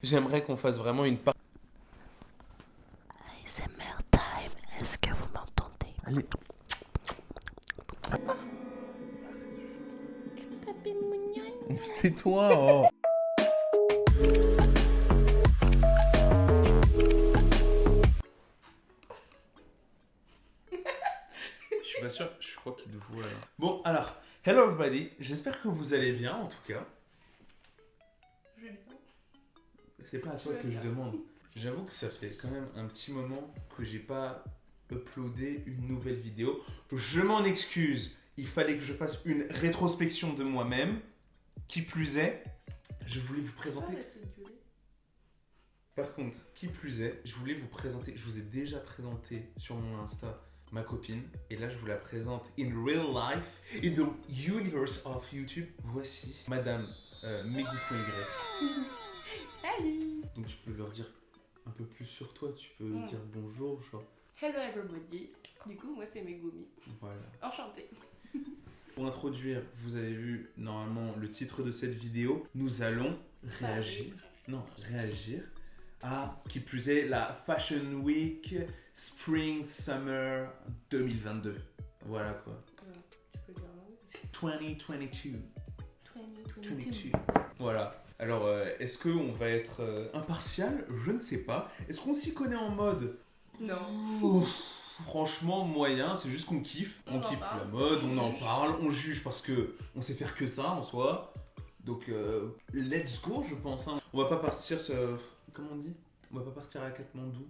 J'aimerais qu'on fasse vraiment une part. ASMR time, est-ce que vous m'entendez? Allez. Papy mignon. Tais-toi, oh. Je suis pas sûr, je crois qu'il te voit là. Bon, alors, hello everybody, j'espère que vous allez bien en tout cas. Je vais bien. C'est pas à toi que je demande. J'avoue que ça fait quand même un petit moment que j'ai pas uploadé une nouvelle vidéo. Je m'en excuse, il fallait que je fasse une rétrospection de moi-même. Qui plus est, je voulais vous présenter. Par contre, qui plus est, je voulais vous présenter, je vous ai déjà présenté sur mon Insta ma copine, et là je vous la présente in real life, in the universe of YouTube. Voici Madame Megou.y. Salut. Donc tu peux leur dire un peu plus sur toi, tu peux dire bonjour, genre. Hello everybody. Du coup, moi c'est Megumi. Voilà. Enchantée. Pour introduire, vous avez vu normalement le titre de cette vidéo, nous allons réagir à, qui plus est, la Fashion Week Spring Summer 2022. Voilà quoi. Tu peux dire non? 2022. 2022. Voilà. Alors, est-ce qu'on va être impartial? Je ne sais pas. Est-ce qu'on s'y connaît en mode? Non. Franchement, moyen, c'est juste qu'on kiffe. On On en kiffe parle. la mode, On on en juge. parle, on juge parce que on sait faire que ça en soi. Donc, let's go, je pense. Hein. On va pas partir sur. Comment on dit? On va pas partir à Katmandou.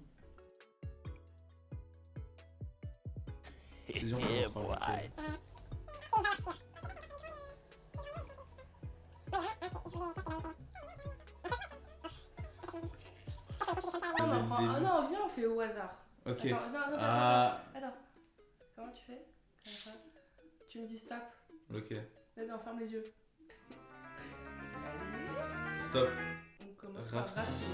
Vas-y, on commence par lequel. Ah non, viens, on fait au hasard. Ok. Attends. Comment tu fais? Comme ça. Tu me dis stop. Ok. Non, ferme les yeux. Stop. On commence par Raps. Racine.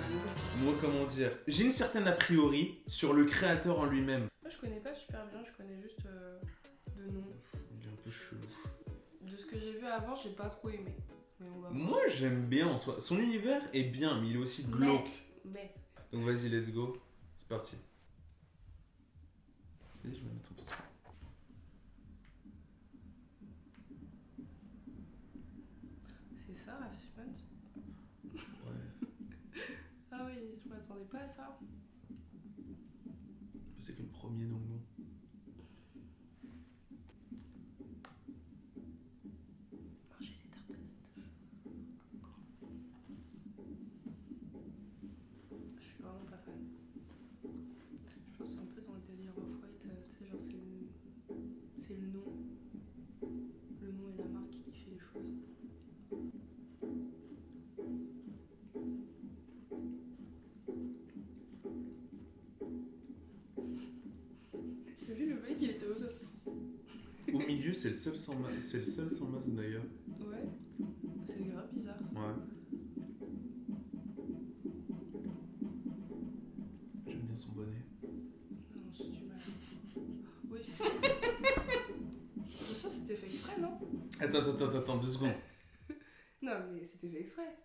Moi, comment dire? J'ai une certaine a priori sur le créateur en lui-même. Moi, je connais pas super bien, je connais juste de nom. Il est un peu chelou. De ce que j'ai vu avant, j'ai pas trop aimé. Mais on va voir. Moi, j'aime bien en soi. Son univers est bien, mais il est aussi glauque. Mais. Donc, vas-y, let's go. C'est parti. Vas-y, je vais me mettre en pause. C'est ça, Raf Simons? Ouais. Ah oui, je m'attendais pas à ça. C'est que le premier nom. Manger des tartelettes. Je suis vraiment pas fan. Je pense que c'est un peu dans le délire off-white, tu sais, genre c'est le nom. Le nom et la marque qui fait les choses. T'as vu le mec, il était au sol. Au milieu, c'est le seul sans masque, d'ailleurs. Ouais, c'est grave bizarre. Ouais. J'aime bien son bonnet. Non, j'ai du mal. Oui. Bien sûr, c'était fait exprès, non? Attends, 2 secondes. Non, mais c'était fait exprès.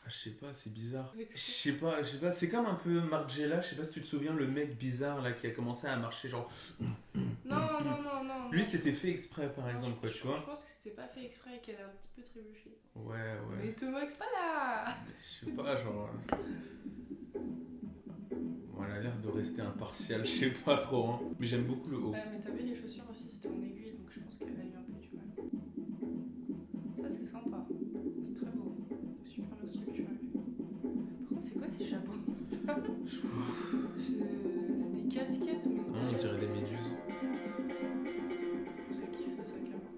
Ah, je sais pas, c'est bizarre. Fait Je sais pas, c'est comme un peu Margiela, je sais pas si tu te souviens, le mec bizarre là qui a commencé à marcher genre. Non. Lui c'était fait exprès par Non, exemple, quoi, je tu vois. Je pense que c'était pas fait exprès et qu'elle a un petit peu trébuché. Ouais. Mais te moque pas là. Je sais pas, genre. Bon, elle a l'air de rester impartiale, je sais pas trop, hein. Mais j'aime beaucoup le haut. Ouais, mais t'as vu les chaussures aussi, c'était en aiguille, donc je pense qu'elle a eu un peu du mal. Ça, c'est sympa. C'est très beau. Super bien structuré. Par contre, c'est quoi ces chapeaux? C'est des casquettes, mais. Non, on dirait des méduses. Je kiffe le sac à main.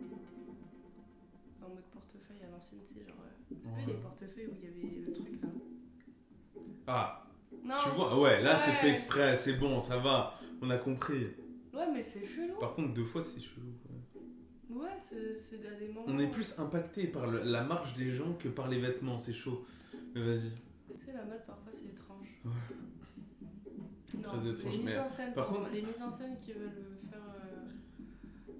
En mode portefeuille à l'ancienne, tu sais, genre. Vous savez, les portefeuilles où il y avait le truc là? Ah, Non! tu vois, ouais, là c'est Ouais. fait exprès, c'est bon, ça va, on a compris. Ouais, mais c'est chelou! Par contre, 2 fois c'est chelou. Ouais. Ouais, c'est à des moments. On est plus impacté par la marche des gens que par les vêtements, c'est chaud. Mais vas-y. Tu sais, la mode parfois c'est étrange. Ouais. Non, Très étrange, les mises mais en scène, par pardon, contre- les mises en scène qui veulent faire,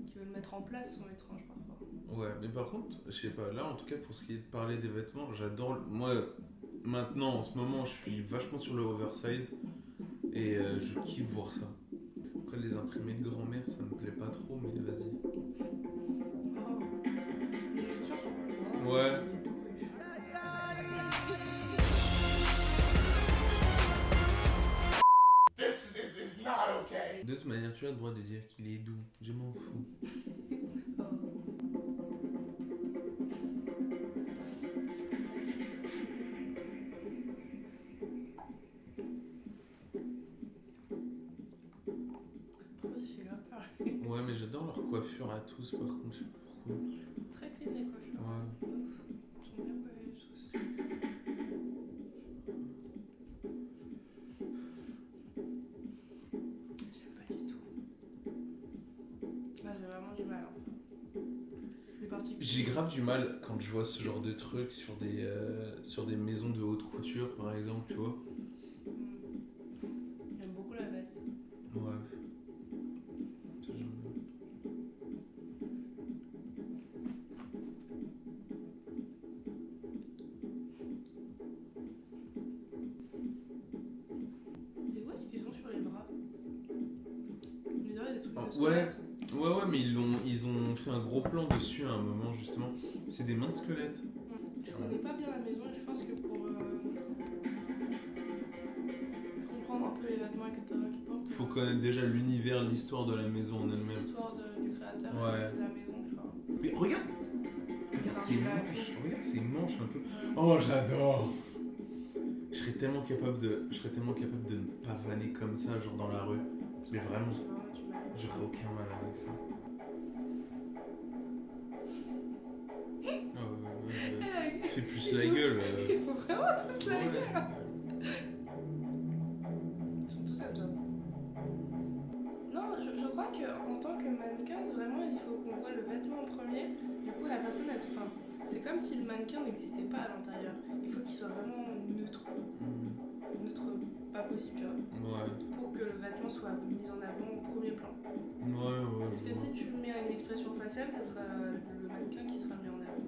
qui veulent mettre en place sont étranges parfois. Ouais, mais par contre, je sais pas, là en tout cas pour ce qui est de parler des vêtements, j'adore. Moi, maintenant, en ce moment, je suis vachement sur le oversize et je kiffe voir ça. Après, les imprimés de grand-mère, ça me plaît pas trop, mais vas-y. Oh. Les chaussures sont cool. Ouais. De toute manière, tu as le droit de dire qu'il est doux. Je m'en fous. Oh. Pourquoi ça fait grave peur? Ouais, mais j'adore leur coiffure à tous, par contre, je sais pas pourquoi. Très clean les coiffures. Ouais. Ouf. Ils sont bien coiffés tous. J'aime pas du tout. Là j'ai vraiment du mal. Hein. Les parties. J'ai grave du mal quand je vois ce genre de trucs sur des maisons de haute couture, par exemple, tu vois. J'aime beaucoup la veste. Ouais. Ça, j'aime bien. Et où est-ce qu'ils ont sur les bras? On dirait des trucs de Ouais. squelette. Ouais, mais ils ont fait un gros plan dessus à un moment, justement. C'est des mains de squelette. Je connais pas bien la maison et je pense que pour comprendre un peu les vêtements, etc. qu'ils portent, Il faut connaître déjà l'univers, l'histoire de la maison en elle-même. l'histoire du créateur Ouais. et de la maison, tu vois. Mais regarde ces Margiela et manches, tout. regarde ces manches un peu. Oh, j'adore. Je serais tellement capable de ne pas vanner comme ça, genre dans la rue. Mais vraiment, J'ai vraiment du mal. j'aurais aucun mal avec ça. Oh, fais plus la gueule. Il faut vraiment tous la Ouais. gueule. Ils sont tous comme ça. Non, je crois qu'en tant que mannequin, vraiment, il faut qu'on voit le vêtement en premier. Du coup, la personne, enfin, c'est comme si le mannequin n'existait pas à l'intérieur. Il faut qu'il soit vraiment neutre. Neutre, pas possible, tu vois. Ouais, Pour que le vêtement soit mis en avant au premier plan. ouais. Parce que si tu mets une expression faciale, ça sera le mannequin qui sera mis en avant.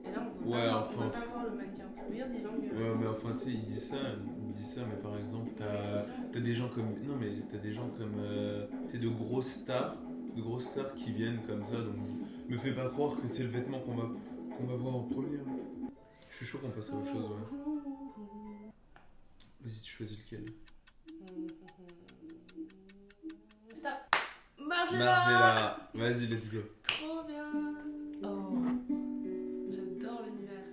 Et là, on Ouais, va enfin. pas voir le mannequin. Regarde, il langue. Ouais, mais enfin, tu sais, il dit ça, mais par exemple, t'as des gens comme. Non, mais t'as des gens comme. Tu sais, de grosses stars qui viennent comme ça, donc me fais pas croire que c'est le vêtement qu'on va voir en premier. Je suis chaud qu'on passe à autre chose, ouais. Vas-y, tu choisis lequel? Stop. Margiela. Margiela. Vas-y, let's go. Trop bien. Oh, j'adore l'univers.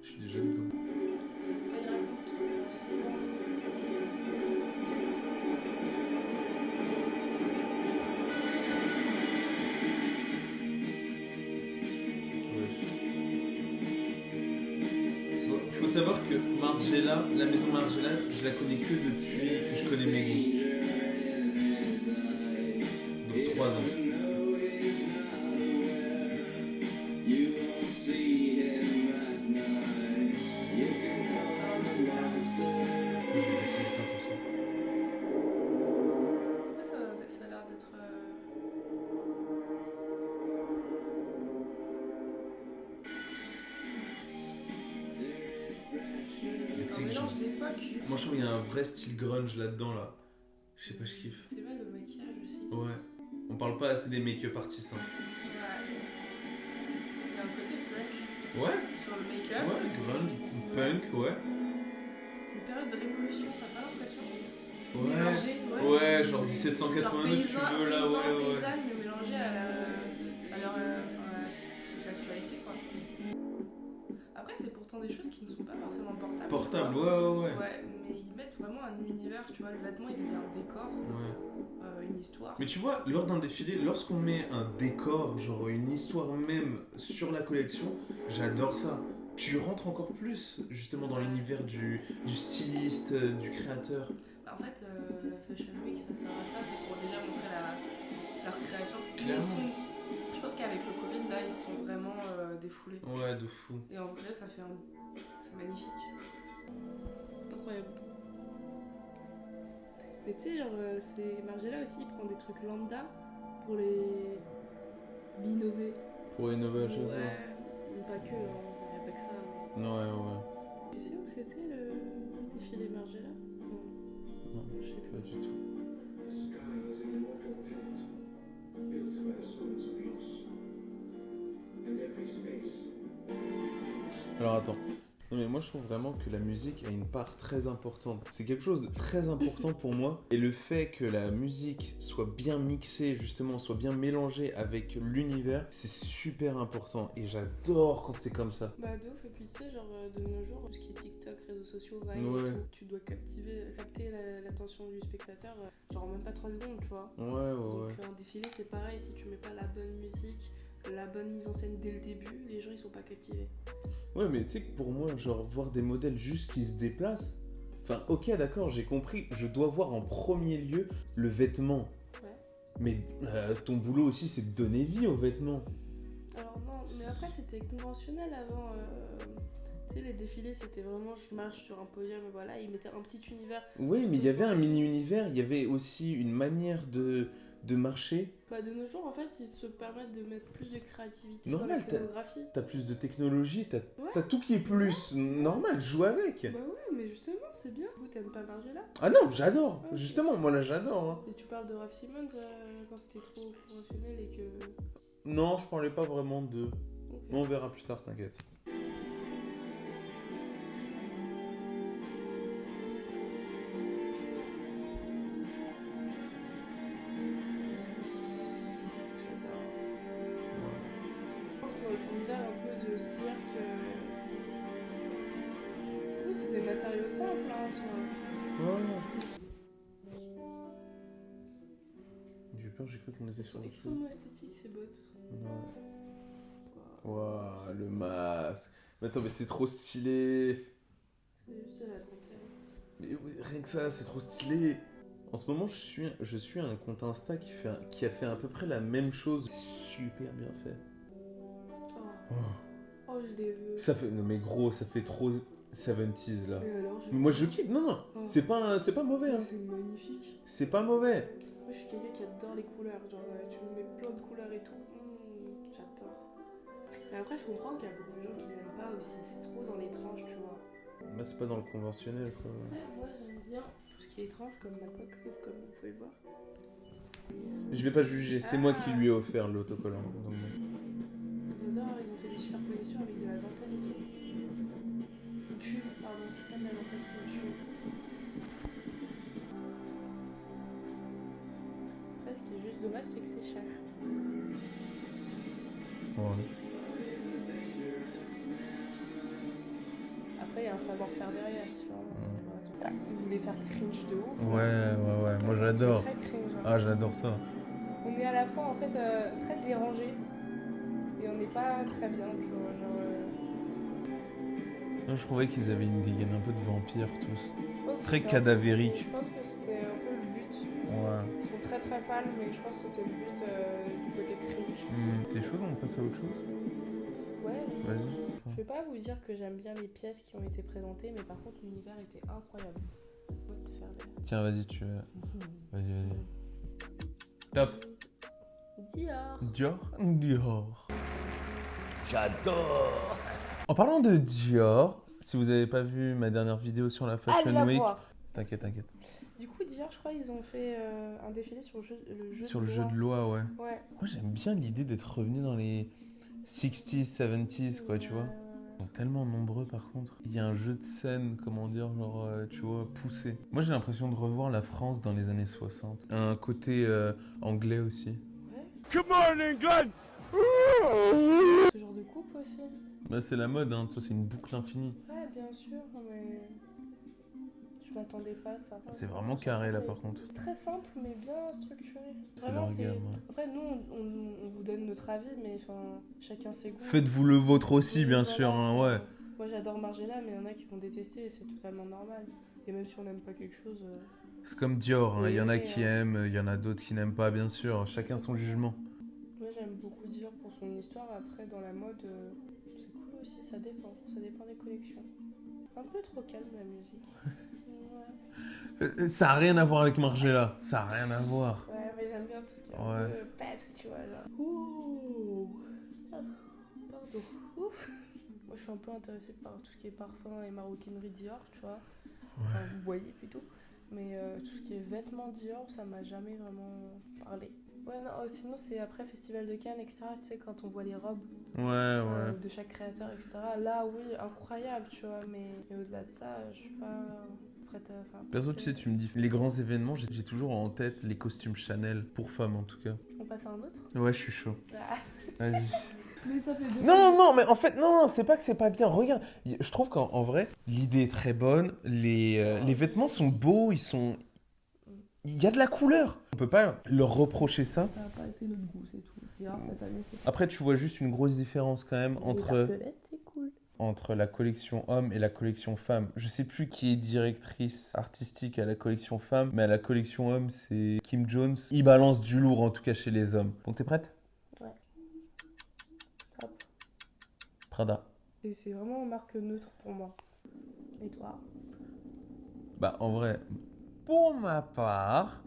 Je suis déjà dedans. Il raconte tout l'histoire. Faut savoir que Margiela, la maison Margiela, je la connais que depuis que je connais mes goûts. Donc 3 ans. Ça a l'air d'être. C'est un mélange d'époque. Moi je trouve qu'il y a un vrai style grunge là-dedans là. Je sais pas, je kiffe. C'est mal le maquillage aussi. Ouais. On parle pas assez des make-up artistes. Hein. Ouais. Il y a un côté grunge Ouais. sur le make-up. Ouais, grunge, punk, ouais. Une période de révolution, t'as pas l'impression? Ouais. Mélangé, Ouais, genre 1789, tu veux là, ouais. paysanne, mais mélangé à l'actualité, quoi. Après, c'est pourtant des choses qui ne sont pas forcément portables. Portable, ouais. Ouais, mais ils mettent vraiment un univers, tu vois, le vêtement il devient un décor, Ouais. une histoire. Mais tu vois, lors d'un défilé, lorsqu'on met un décor, genre une histoire même sur la collection, j'adore ça. Tu rentres encore plus, justement, dans l'univers du styliste, du créateur. Bah, en fait, la Fashion Week, ça sert à ça, c'est pour déjà montrer leur création. Clairement. Je pense qu'avec le Covid, là, ils se sont vraiment défoulés. Ouais, de fou. Et en vrai, c'est magnifique. Incroyable. Mais tu sais, genre, Margiela aussi, il prend des trucs lambda pour les l'innover. Pour innover à chaque fois. Ouais, mais pas que, hein, y a pas que ça. Mais... Ouais. Tu sais où c'était le défilé Margiela? Non, je sais pas du tout. Alors attends. Non mais moi je trouve vraiment que la musique a une part très importante. C'est quelque chose de très important pour moi. Et le fait que la musique soit bien mixée, justement, soit bien mélangée avec l'univers, c'est super important. Et j'adore quand c'est comme ça. Bah de ouf, et puis tu sais, genre de nos jours, tout ce qui est TikTok, réseaux sociaux, Vine, Ouais. et tout, tu dois capter l'attention du spectateur, genre en même pas 3 secondes, tu vois. Ouais. Donc un défilé c'est pareil, si tu mets pas la bonne musique, la bonne mise en scène dès le début, les gens ils sont pas captivés. Ouais, mais tu sais que pour moi, genre, voir des modèles juste qui se déplacent. Enfin, ok, d'accord, j'ai compris. Je dois voir en premier lieu le vêtement. Ouais. Mais ton boulot aussi, c'est de donner vie aux vêtements. Alors non, mais après c'était conventionnel avant. Tu sais, les défilés c'était vraiment je marche sur un podium et voilà, ils mettaient un petit univers. Oui, mais il y avait un mini-univers, il y avait aussi une manière de marcher. Bah de nos jours en fait ils se permettent de mettre plus de créativité Normal, dans la scénographie. T'as plus de technologie, Ouais. t'as tout qui est plus normal, joue avec. Bah ouais, mais justement c'est bien. Vous t'aimes pas Margiela? Ah non, j'adore. Ok. Justement, moi là, j'adore. Hein. Et tu parles de Raph Simmons quand c'était trop conventionnel et que... Non, je parlais pas vraiment de... Ok. On verra plus tard, t'inquiète. L'univers un peu de cirque. Oui, c'est des matériaux simples, hein. J'ai peur, j'ai cru qu'on était Elles sur sont le truc. extrêmement esthétiques ces bottes. Waouh, le masque. Mais attends, mais c'est trop stylé. C'est juste de la dentelle. Mais oui, rien que ça, c'est trop stylé. En ce moment, je suis un compte Insta qui a fait à peu près la même chose. Super bien fait. Oh, je les veux. Ça fait, non mais gros, ça fait trop 70s là. Mais alors, Mais moi je kiffe, non, Oh. c'est pas mauvais. Hein. C'est magnifique. C'est pas mauvais. Moi, je suis quelqu'un qui adore les couleurs. Genre, tu me mets plein de couleurs et tout. J'adore. Mais après, je comprends qu'il y a beaucoup de gens qui n'aiment pas aussi. C'est trop dans les tranches, tu vois. Bah, c'est pas dans le conventionnel quoi. Ouais, moi, j'aime bien tout ce qui est étrange, comme ma coque, comme vous pouvez le voir. Je vais pas juger, c'est moi qui lui ai offert l'autocollant. Donc, bon. J'adore, ils ont fait des superpositions avec de la dentelle et tout. Du tulle, pardon, c'est pas de la dentelle, c'est du tulle. Après, ce qui est juste dommage, c'est que c'est cher. Ouais. Après, il y a un savoir-faire derrière, tu vois. Ils voulaient faire cringe de ouf. Ouais, moi j'adore. C'est très cringe. Hein. Ah, j'adore ça. On est à la fois, en fait, très dérangé. Et on n'est pas très bien, tu vois. Genre, Non, je trouvais qu'ils avaient une dégaine un peu de vampire tous. je pense que Très c'était cadavérique. Je pense que c'était un peu le but. Ouais. Ils sont très très pâles, mais je pense que c'était le but du côté cringe. T'es chaud, on passe à autre chose? Ouais. Vas-y. Je vais pas vous dire que j'aime bien les pièces qui ont été présentées, mais par contre l'univers était incroyable. On va te faire des... Tiens, vas-y, tu veux. Vas-y. Top. Dior. Dior. J'adore. En parlant de Dior, si vous avez pas vu ma dernière vidéo sur la Fashion Allez la Week, voir. t'inquiète. Du coup Dior, je crois ils ont fait un défilé sur le jeu Sur de le loi. jeu de loi, ouais. Ouais. Moi, j'aime bien l'idée d'être revenu dans les 60s, 70s, quoi, tu vois. Ils sont tellement nombreux, par contre. Il y a un jeu de scène, comment dire, genre, tu vois, poussé. Moi, j'ai l'impression de revoir la France dans les années 60. Un côté anglais aussi. Ouais. Good morning, Glenn! Ce genre de coupe aussi. Bah, c'est la mode, hein. Ça, c'est une boucle infinie. Ouais, bien sûr, mais je m'attendais pas à ça. C'est vraiment carré, là, par contre. Très simple, mais bien structuré. C'est Vraiment, leur gamme, ouais. Après, nous, on vous donne notre avis, mais enfin, chacun ses goûts. Faites-vous le vôtre aussi, bien Voilà, sûr, hein, ouais. Moi, j'adore Margiela, mais il y en a qui vont détester, et c'est totalement normal. Et même si on n'aime pas quelque chose... C'est comme Dior, hein. Il y en a Oui, qui hein. aiment, il y en a d'autres qui n'aiment pas, bien sûr. Chacun son jugement. Moi, j'aime beaucoup Dior pour son histoire. Après, dans la mode, c'est cool aussi, ça dépend des collections. Un peu trop calme, la musique. Ouais. Ça a rien à voir avec Margiela. Ça a rien à voir. Ouais, mais j'aime bien tout ce qui est Ouais. un peu peps, tu vois, genre. Ouh. Ah, pardon. Ouf. Moi, je suis un peu intéressée par tout ce qui est parfum et maroquinerie Dior, tu vois. Enfin, vous voyez plutôt. Mais tout ce qui est vêtements Dior, ça m'a jamais vraiment parlé. Ouais, non, sinon, c'est après Festival de Cannes, etc. Tu sais, quand on voit les robes Ouais. de chaque créateur, etc. Là, oui, incroyable, tu vois. Mais au-delà de ça, je suis pas prête à. Enfin, Perso, tu sais, tu me dis les grands événements, j'ai toujours en tête les costumes Chanel, pour femmes en tout cas. On passe à un autre. Ouais, je suis chaud. Ah. Vas-y. Mais ça fait deux Non, mais en fait, non, c'est pas que c'est pas bien. Regarde, je trouve qu'en vrai, l'idée est très bonne. Les vêtements sont beaux, il y a de la couleur. On peut pas leur reprocher ça. Ça n'a pas été notre goût, c'est tout. Dior, cette année, c'est Après, tu vois juste une grosse différence quand même Les entre tartelettes, c'est cool. la collection homme et la collection femme. Je sais plus qui est directrice artistique à la collection femme, mais à la collection homme, c'est Kim Jones. Il balance du lourd en tout cas chez les hommes. Donc t'es prête? Ouais. Hop. Prada. Et c'est vraiment une marque neutre pour moi. Et toi? Bah en vrai, pour ma part,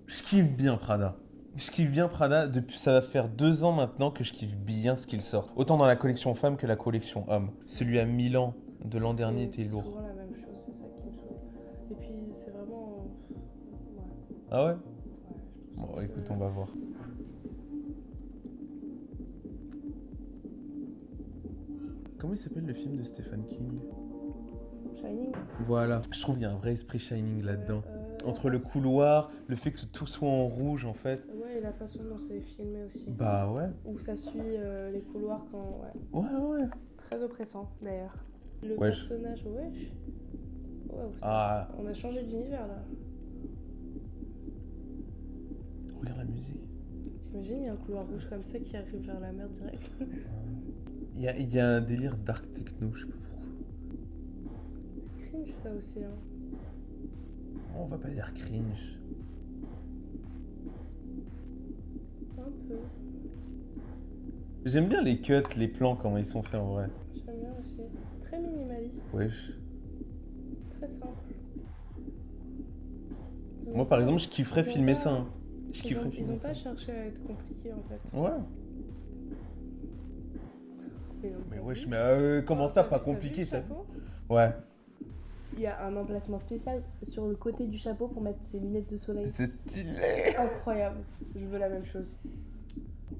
je kiffe bien Prada. Je kiffe bien Prada, depuis ça va faire 2 ans maintenant que je kiffe bien ce qu'il sort. Autant dans la collection femme que la collection homme. Celui à Milan de l'an dernier était C'est lourd. souvent la même chose, c'est ça qui me saoule. Et puis c'est vraiment. Ouais. Ah ouais? Ouais, je trouve Bon ça un écoute, peu- on va voir. Comment il s'appelle le film de Stephen King? Shining. Voilà. Je trouve qu'il y a un vrai esprit Shining là-dedans. La Entre le façon- couloir, le fait que tout soit en rouge en fait. Ouais, et la façon dont c'est filmé aussi. Bah ouais. Où ça suit les couloirs quand. Ouais. Ouais. Très oppressant d'ailleurs. Le Wesh. personnage, wesh. Wow. Ah, On a changé d'univers là. regarde la musique. T'imagines, il y a un couloir rouge comme ça qui arrive vers la mer direct. Il y a un délire dark techno, je sais pas pourquoi. Cringe ça aussi, hein. On va pas dire cringe. Un peu. J'aime bien les cuts, les plans, comment ils sont faits en vrai. J'aime bien aussi. Très minimaliste, Wesh. très simple. Moi par exemple, je kifferais Ils ont filmer pas- ça. Hein. Je Ils kifferais ont filmer ça. pas cherché à être compliqués en fait. Ouais. Mais, donc, Mais t'as wesh, vu mais comment ça, pas T'as vu compliqué, le t'as vu? chapeau. Ouais. Il y a un emplacement spécial sur le côté du chapeau pour mettre ses lunettes de soleil. C'est stylé. Incroyable. Je veux la même chose.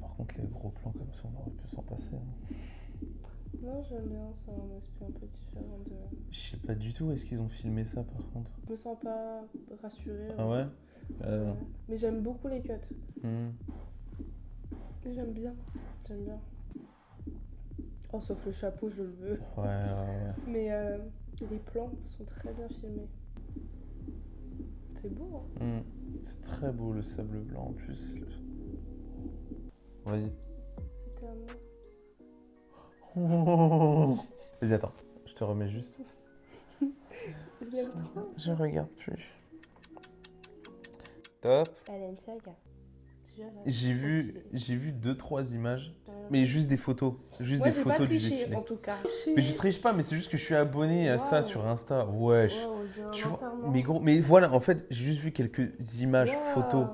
Par contre, les gros plans comme ça, on aurait pu s'en passer. Hein. Non, j'aime bien, c'est un aspect un peu différent de. Je sais pas du tout où est-ce qu'ils ont filmé ça par contre. Je me sens pas rassurée. Ah ouais? Ouais. Mais j'aime beaucoup les cuts. Hmm. J'aime bien. J'aime bien. Oh, sauf le chapeau, je le veux. Ouais. Mais les plans sont très bien filmés. C'est beau, hein. Hmm. C'est très beau le sable blanc en plus. Vas-y. C'était un mot. Vas-y, attends. Je te remets juste. Je l'aime trop. Je regarde plus. Top. Balenciaga. J'ai vu 2-3 images. Ouais. Mais juste des photos. Juste Moi, des j'ai pas photos du triché, défilé. en tout cas. Mais je triche pas, mais c'est juste que je suis abonné à ça Wow. sur Insta. Wesh. Wow, j'ai un Tu vois, enterrement. mais gros, mais voilà, en fait, j'ai juste vu quelques images, Wow. photos.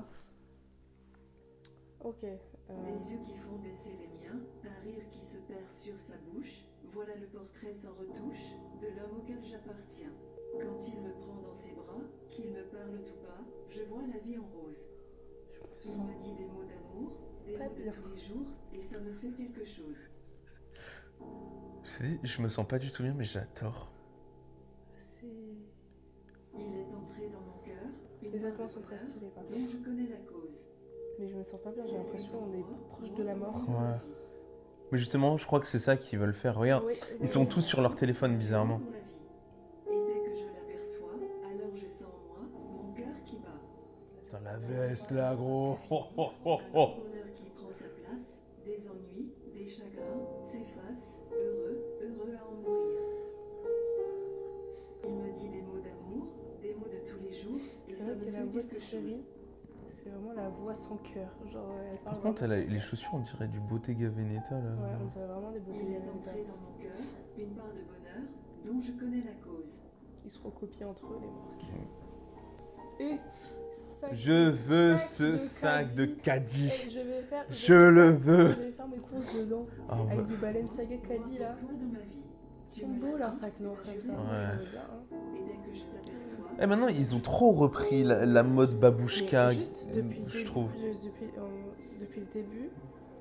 Ok. Des yeux qui font baisser les miens, un rire qui se perce sur sa bouche, voilà le portrait sans retouche de l'homme auquel j'appartiens. Quand il me prend dans ses bras, qu'il me parle tout bas, je vois la vie en rose. Je me Il sens me dit des mots d'amour, des pas mots de bien. tous les jours, et ça me fait quelque chose. Je te dis, je me sens pas du tout bien, mais j'adore. C'est. Il est entré dans mon cœur, une Les part vêtements de sont très bonheur stylés par dont contre. je connais la cause. Mais je me sens pas bien, j'ai l'impression qu'on est proche de la mort. Ouais. Mais justement, je crois que c'est ça qu'ils veulent faire. Regarde, Oui, ils sont tous sur leur téléphone, bizarrement. Pour la vie. Et dès que je l'aperçois, alors je sens en moi mon cœur qui bat. Dans la veste, là, gros. Un bonheur qui prend sa place, des ennuis, des chagrins, s'effacent, heureux à en mourir. Il me dit des mots d'amour, des mots de tous les jours, et C'est ça vrai me que la fait voix de quelque chose. Chérie, c'est vraiment la voix sans cœur. Genre, elle parle Par contre, vraiment elle a sans les cœur. chaussures, on dirait du Bottega Veneta, là. Ouais, on dirait vraiment des beautés Il est Veneta. entré dans mon cœur, une part de bonheur dont je connais la cause. Ils se recopient entre eux, les marques. Et Je veux ce sac de caddie. Et je vais faire... Je le veux. Je vais faire mes courses dedans. Ah ouais. Avec du Balenciaga caddie, là. Toi dans ma vie. Ils sont beaux, leurs sacs noirs, comme ça. Ouais. Je veux bien, hein. Et dès que je t'aperçois, Et maintenant, ils ont trop repris la mode babouchka, Mais juste depuis, je trouve. depuis le début,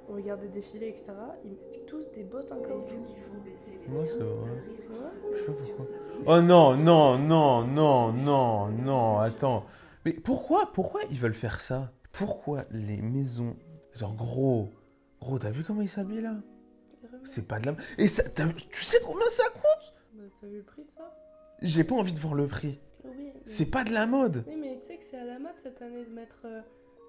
on regarde des défilés, etc. Ils mettent tous des bottes en des caoutchouc. yeux qui font baisser les Ouais, miens, c'est vrai. un rire qui Ouais. se Je sais pas perd sur pourquoi. sa bouche. Oh non, non, non, non, non, non, attends. Mais pourquoi ils veulent faire ça? Pourquoi les maisons, genre gros, t'as vu comment ils s'habillent là? C'est pas de la... Et ça, tu sais combien ça coûte? Bah, t'as vu le prix de ça? J'ai pas envie de voir le prix. Oui, mais... C'est pas de la mode. Oui, mais tu sais que c'est à la mode cette année de mettre...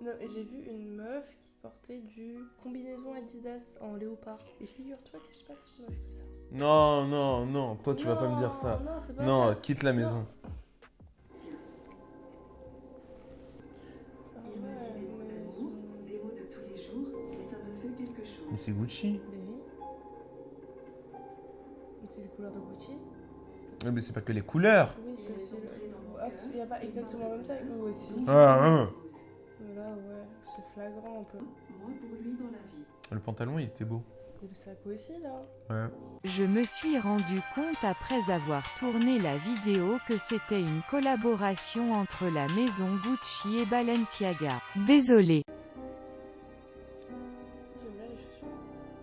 Non, et j'ai vu une meuf qui portait du combinaison Adidas en léopard. Et figure-toi que c'est pas si moche que ça. Non, non, non, toi tu vas pas me dire ça. Non, c'est pas Non, ça. quitte la maison. Tiens, Ah il me dit des mots ouais, d'amour, des mots de tous les jours, et ça me fait quelque Mais chose. c'est Gucci. mais oui. C'est les couleurs de Gucci. Mais c'est pas que les couleurs. Oui, Il c'est est aussi... entré dans mon Ah, cœur. il n'y a pas exactement comme ça avec nous aussi. Ah, Mais là, ouais, c'est flagrant un peu. Moi pour lui dans la vie. Le pantalon, il était beau. Et le sac aussi, là. Ouais. Je me suis rendu compte après avoir tourné la vidéo que c'était une collaboration entre la maison Gucci et Balenciaga. Désolé. J'aime bien les chaussures.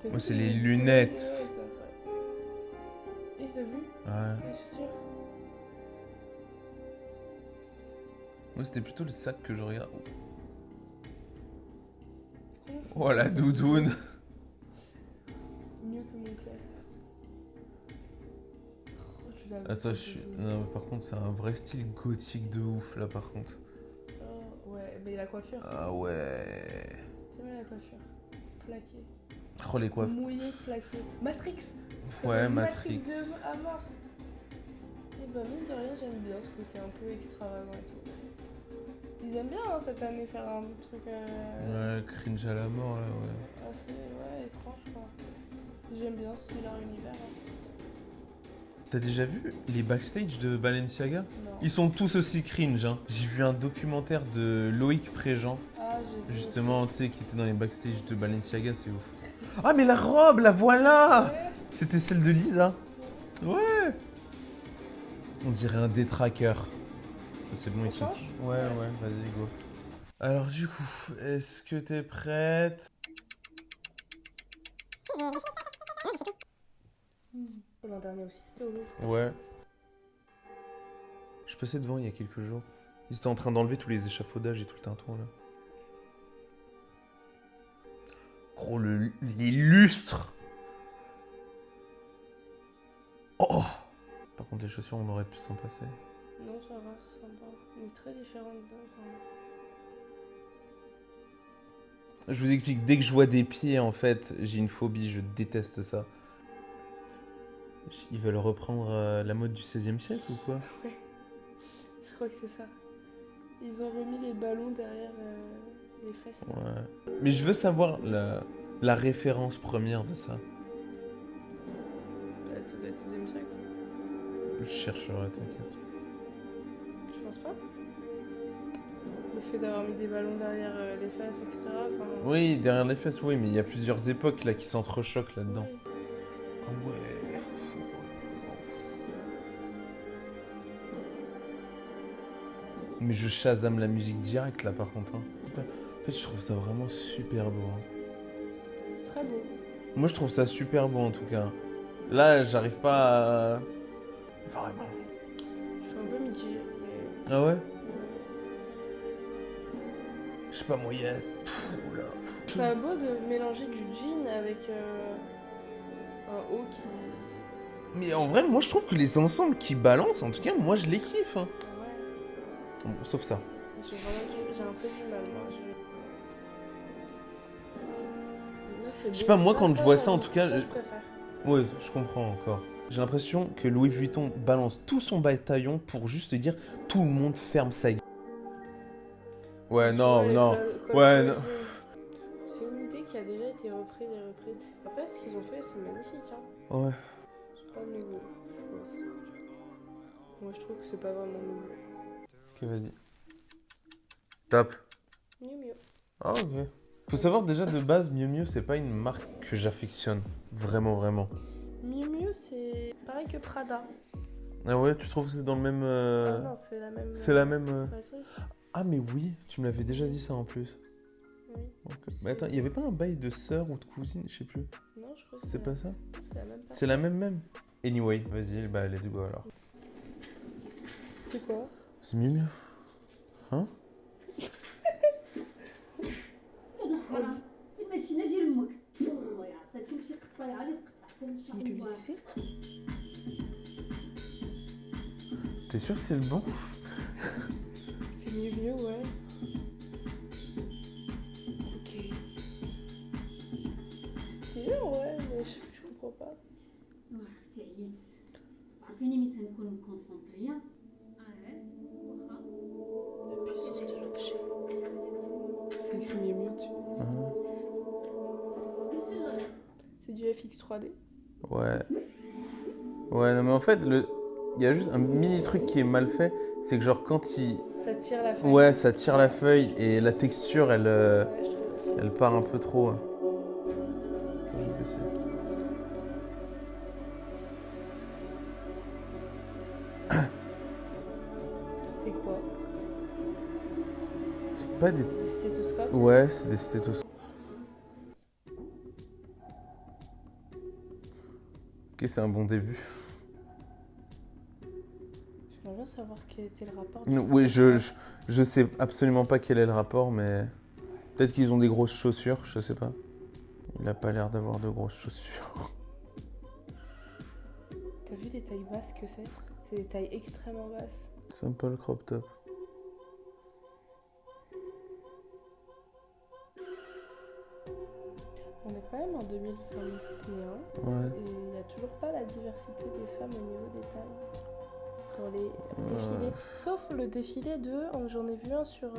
T'as Moi, vu c'est les les dessins lunettes. Ouais, c'est incroyable. Et t'as vu Ouais. les chaussures? Moi, c'était plutôt le sac que je regarde. Comment Oh, la doudoune. Mieux que mon père. Oh, je l'avais, Attends, cette je suis... photo. Non, mais par contre, c'est un vrai style gothique de ouf, là, par contre. Oh, ouais, mais la coiffure. Ah ouais. T'aimes bien la coiffure? Plaquée. Oh, les coiffes. Mouillée, plaquée. Matrix. Ouais, Matrix. de à mort. Et bah, mine de rien, j'aime bien ce côté un peu extravagant et tout. Ils aiment bien hein, cette année faire un truc Ouais, cringe à la mort, là, ouais. assez étrange quoi. J'aime bien ce leur univers. Hein. T'as déjà vu les backstage de Balenciaga? Non. Ils sont tous aussi cringe, hein. J'ai vu un documentaire de Loïc Préjean, Ah, j'ai vu justement, tu sais, qui était dans les backstage de Balenciaga, c'est ouf. Ah, mais la robe, la voilà! aussi. Ouais. C'était celle de Lisa. Ouais! On dirait un détraqueur. C'est bon, On ils sont... change? Ouais, ouais, vas-y, go. Alors, du coup, est-ce que t'es prête? L'an dernier aussi, c'était au Louvre. Ouais. Je passais devant il y a quelques jours. Ils étaient en train d'enlever tous les échafaudages et tout le tintouin là. Gros, les lustres. Oh! Par contre, les chaussures, on aurait pu s'en passer. Non, ça va, c'est sympa. Mais très différente de. Je vous explique, dès que je vois des pieds, en fait, j'ai une phobie, je déteste ça. Ils veulent reprendre la mode du 16e siècle ou quoi? Ouais. Je crois que c'est ça. Ils ont remis les ballons derrière les fesses. là. Ouais. Mais je veux savoir la référence première de ça. Ça doit être 16e siècle. Je chercherai, t'inquiète. Tu penses pas? Le fait d'avoir mis des ballons derrière les fesses, etc. Enfin, Oui, derrière les fesses, oui, mais il y a plusieurs époques là qui s'entrechoquent là-dedans. ouais. Ah ouais. Mais je Shazam la musique directe là par contre. Hein. En fait, je trouve ça vraiment super beau. Hein. C'est très beau. Moi, je trouve ça super beau en tout cas. Là, j'arrive pas à... Vraiment. Je suis un peu mitigée. Mais... Ah ouais? ouais. Je sais pas, moi, il y a... Pfff, là. C'est beau de mélanger du jean avec un haut qui. Mais en vrai, moi, je trouve que les ensembles qui balancent, en tout cas, moi, je les kiffe. Hein. Ouais. Bon, sauf ça. J'ai un peu du mal, moi. Là, c'est Je sais beau. pas, moi, quand je vois ça, en tout cas, je préfère. Ouais, je comprends encore. J'ai l'impression que Louis Vuitton balance tout son bataillon pour juste dire tout le monde ferme sa gueule. Ouais, non, Ouais, non. comme Ouais, le non. jean. C'est une idée qui a déjà été reprise et reprise. Après, ce qu'ils ont fait, c'est magnifique. Hein. Ouais. C'est pas nouveau. Je pense. Moi je trouve que c'est pas vraiment Miu Miu. Ok, vas-y. Top. Miu Miu. Ah, ok. Faut savoir déjà de base, Miu Miu, c'est pas une marque que j'affectionne. Vraiment, vraiment. Miu Miu, c'est pareil que Prada. Ah ouais, tu trouves que c'est dans le même. Ah non, c'est la même. C'est la même. créatrice. Ah, mais oui, tu me l'avais déjà dit ça en plus. Oui. Ok. Mais attends, il y avait pas un bail de sœur ou de cousine, je sais plus. Non, je crois que C'est pas ça? c'est la même. C'est la même. Anyway, vas-y, bah let's go alors. C'est quoi? C'est Miu Miu. Hein? ماشي نجي لامك الله يعطيك تمشي قطعي على قطعتي Une نشرح publicité? T'es sûr que c'est le bon? C'est Miu Miu, ouais. Ok. C'est ouais, mais je comprends pas. عرفتي عييت تعرفيني ملي تنكون مكونسونطريه واخا La puissance de l'objet. C'est écrit Miu Miu dessus. C'est du FX 3D. Ouais. Ouais, non mais en fait, il y a juste un mini truc qui est mal fait, c'est que genre quand il... Ça tire la feuille. Ouais, ça tire la feuille et la texture, elle, Ouais, je trouve aussi. elle part un peu trop. Je vais essayer. C'est quoi? C'est pas des... Des stéthoscopes? Ouais, c'est des stéthoscopes. Ok, c'est un bon début. J'aimerais bien savoir quel était le rapport. Oui, je sais absolument pas quel est le rapport, mais peut-être qu'ils ont des grosses chaussures, je sais pas. Il a pas l'air d'avoir de grosses chaussures. T'as vu les tailles basses que c'est? C'est des tailles extrêmement basses. Simple crop top. On est quand même en 2021 Ouais. et il n'y a toujours pas la diversité des femmes au niveau des tailles dans les défilés. Sauf le défilé j'en ai vu un sur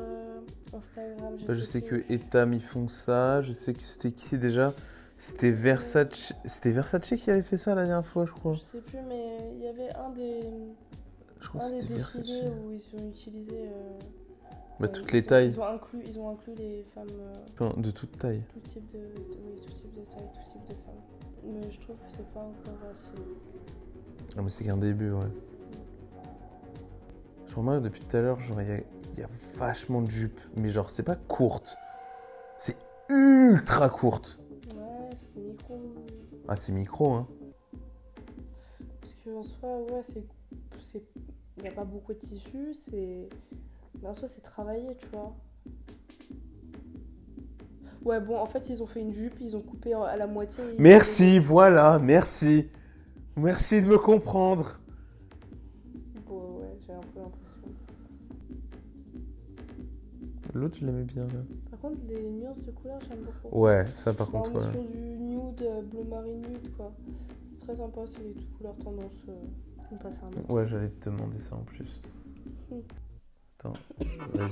Instagram. Bah, je sais plus. que Etam ils font ça, je sais que c'était qui déjà? C'était Versace. C'était Versace qui avait fait ça la dernière fois, je crois. Je sais plus, mais il y avait un des Je crois que c'était Versace. défilés où ils ont utilisé. Bah, toutes les tailles. Ils ont inclus les femmes. Enfin, de toute taille. Tout type de taille, tout type de femmes. Mais je trouve que c'est pas encore assez. Ah, mais c'est qu'un début, ouais. Je remarque depuis tout à l'heure, genre, il y a vachement de jupes. Mais genre, c'est pas courte. C'est ultra courte. Ouais, c'est micro. Ah, c'est micro, hein. Parce qu'en soi, ouais, il n'y a pas beaucoup de tissu, mais en soi, c'est travaillé, tu vois. Ouais, bon, en fait, ils ont fait une jupe, ils ont coupé à la moitié. Merci, voilà, merci. Merci de me comprendre. Bon, ouais, j'ai un peu l'impression. L'autre, je l'aimais bien, là. Par contre, les nuances de couleurs, j'aime beaucoup. Ouais, ça, par Enfin, contre, on est ouais. sur du nude, bleu marine nude, quoi. C'est très sympa, c'est les couleurs tendance. On passe à un autre. Ouais, j'allais te demander ça en plus. Attends, vas-y.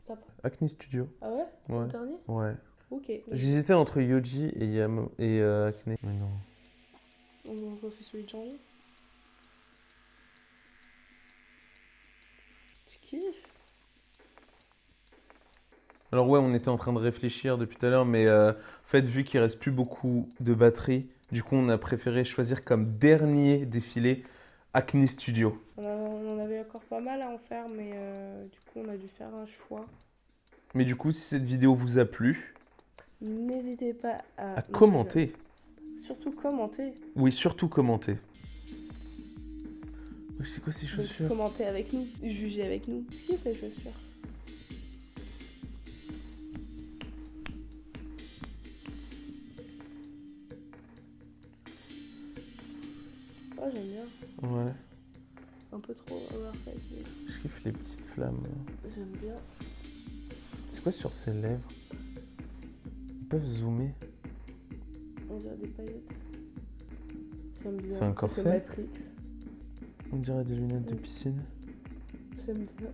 Stop. Acne Studio. Ah ouais? Ouais. Le dernier? Ouais. Ok. J'hésitais entre Yoji et Acne. Mais non. On refait celui de janvier. Tu kiffes? Alors ouais, on était en train de réfléchir depuis tout à l'heure, mais en fait, vu qu'il reste plus beaucoup de batterie, du coup, on a préféré choisir comme dernier défilé Acne Studio. On en avait encore pas mal à en faire, mais du coup, on a dû faire un choix. Mais du coup, si cette vidéo vous a plu, N'hésitez pas à commenter. Surtout commenter. Oui, surtout commenter. Ouais, c'est quoi ces Donc, chaussures? commentez avec nous, jugez avec nous. Je kiffe les chaussures. Oh, j'aime bien. Ouais, Un peu trop overface, mais je kiffe les petites flammes. j'aime bien. C'est quoi sur ses lèvres? Ils peuvent zoomer. On dirait des paillettes. J'aime bien. C'est un Ça corset? fait Matrix. On dirait des lunettes de piscine. J'aime bien.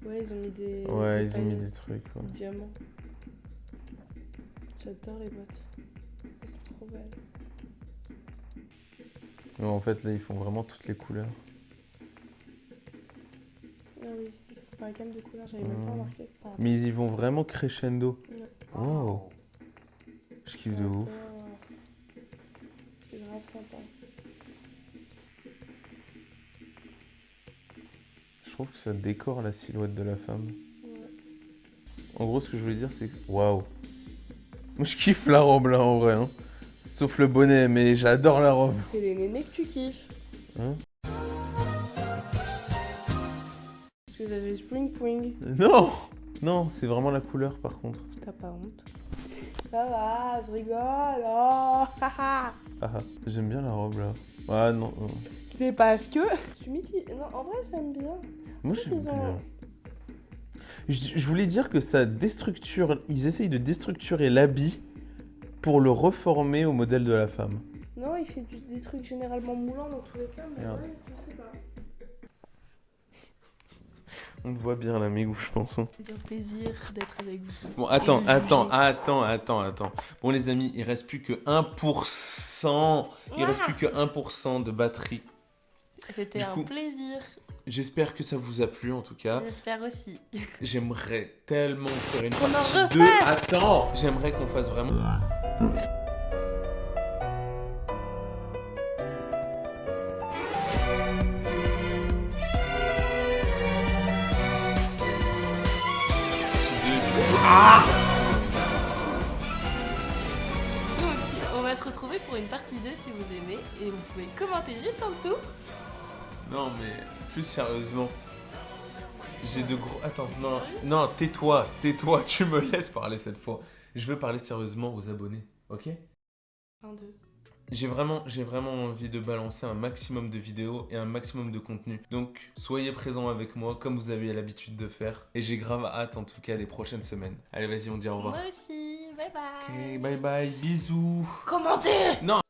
Ouais, ils ont mis des. Ouais, des ils ont mis paillettes, des trucs. Ouais. des diamants. J'adore les bottes. Elles sont trop belle. Non, en fait, là, ils font vraiment toutes les couleurs. Ah oui, par la gamme de couleurs, j'avais même pas remarqué. Mais ils y vont vraiment crescendo. Ouais. Wow. Je kiffe de ouf. C'est grave sympa. Je trouve que ça décore la silhouette de la femme. Ouais. En gros, ce que je voulais dire, c'est que... Waouh. Moi, je kiffe la robe, là, en vrai. Hein. Sauf le bonnet, mais j'adore la robe. C'est les nénés que tu kiffes. Hein? Parce que ça fait spring pring. Non. Non, c'est vraiment la couleur, par contre. T'as pas honte? Ça va, je rigole. Oh, haha. Ah, j'aime bien la robe, là. Ah, non. C'est parce que... Je suis mitigée. Non, en vrai, j'aime bien. Moi, Je j'aime trouve qu'ils bien. ont- Je voulais dire que ça déstructure... Ils essayent de déstructurer l'habit pour le reformer au modèle de la femme. Non, il fait des trucs généralement moulants dans tous les cas, mais Merde. ouais, je sais pas. On te voit bien, l'amigo, je pense. Hein. C'est un plaisir d'être avec vous. Bon, attends. Et de Bon, les amis, il reste plus que 1%. Il reste plus que 1% de batterie. C'était Du un coup- plaisir. J'espère que ça vous a plu, en tout cas. J'espère aussi. J'aimerais tellement faire une Qu'on en partie 2. refasse. Attends, j'aimerais qu'on fasse vraiment... Donc, on va se retrouver pour une partie 2 si vous aimez. Et vous pouvez commenter juste en dessous. Non, mais plus sérieusement, j'ai de gros... Attends, non, sérieux non, tais-toi, tu me laisses parler cette fois. Je veux parler sérieusement aux abonnés, ok? 1, 2. J'ai vraiment envie de balancer un maximum de vidéos et un maximum de contenu. Donc, soyez présents avec moi, comme vous avez l'habitude de faire. Et j'ai grave hâte, en tout cas, les prochaines semaines. Allez, vas-y, on dit au revoir. Moi aussi. Bye bye. Ok, bye bye, bisous. Commentez. Non.